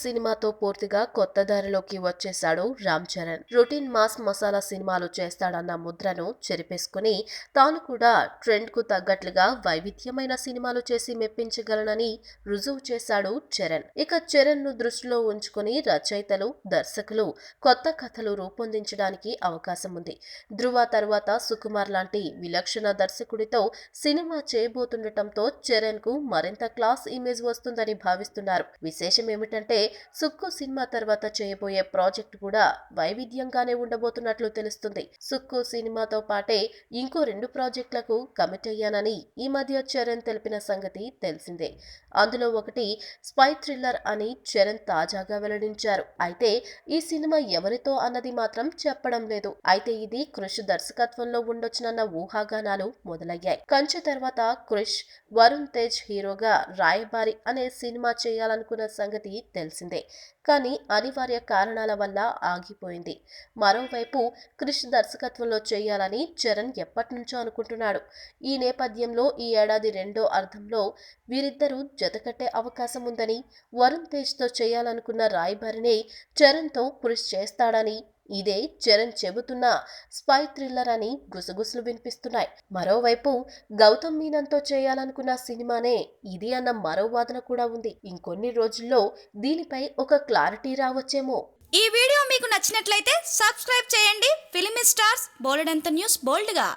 సినిమాతో పూర్తిగా కొత్త దారిలోకి వచ్చేశాడు రామ్ చరణ్. రొటీన్ మాస్ మసాలా సినిమాలు చేస్తాడన్న ముద్రను చెరిపేసుకుని తాను కూడా ట్రెండ్ కు తగ్గట్లుగా వైవిధ్యమైన సినిమాలు చేసి మెప్పించగలనని రుజువు చేశాడు చరణ్. ఇక చరణ్ ను దృష్టిలో ఉంచుకుని రచయితలు, దర్శకులు కొత్త కథలు రూపొందించడానికి అవకాశం ఉంది. ధృవ తర్వాత సుకుమార్ లాంటి విలక్షణ దర్శకుడితో సినిమా చేయబోతుండటంతో చరణ్ కు మరింత క్లాస్ ఇమేజ్ వస్తుందని భావిస్తున్నారు. విశేషం ఏమిటంటే సుక్కు సినిమా తర్వాత చేయబోయే ప్రాజెక్ట్ కూడా వైవిధ్యంగానే ఉండబోతున్నట్లు తెలుస్తుంది. సుక్కు సినిమాతో పాటే ఇంకో 2 ప్రాజెక్టులకు కమిట్ అయ్యానని ఈ మధ్య చరణ్ తెలిపిన సంగతి తెలిసిందే. అందులో ఒకటి స్పై థ్రిల్లర్ అని చరణ్ తాజాగా వెల్లడించారు. అయితే ఈ సినిమా ఎవరితో అన్నది మాత్రం చెప్పడం లేదు. అయితే ఇది క్రిష్ దర్శకత్వంలో ఉండొచ్చునన్న ఊహాగానాలు మొదలయ్యాయి. కంచె తర్వాత క్రిష్, వరుణ్ తేజ్ హీరోగా రాయబారి అనే సినిమా చేయాలనుకున్న సంగతి తెలిసిందే. కానీ అనివార్య కారణాల వల్ల ఆగిపోయింది. మరోవైపు క్రిష్ దర్శకత్వంలో చేయాలని చరణ్ ఎప్పటినుంచో అనుకుంటున్నాడు. ఈ నేపథ్యంలో ఈ ఏడాది రెండో అర్ధంలో వీరిద్దరూ జతకట్టే అవకాశం ఉందని, వరుణ్ తేజ్తో చేయాలనుకున్న రాయబారినే చరణ్తో క్రిష్ చేస్తాడని, ఇదే చరణ్ చెబుతున్న స్పై థ్రిల్లర్ అని గుసగుసలు వినిపిస్తున్నాయి. మరోవైపు గౌతమ్ మీనన్తో చేయాలనుకున్న సినిమానే ఇది అన్న మరో వాదన కూడా ఉంది. ఇంకొన్ని రోజుల్లో దీనిపై ఒక క్లారిటీ రావచ్చేమో. ఈ వీడియో మీకు నచ్చినట్లయితే సబ్స్క్రైబ్ చేయండి. ఫిలిమి స్టార్స్ బోలెడంత న్యూస్ బోల్డ్గా.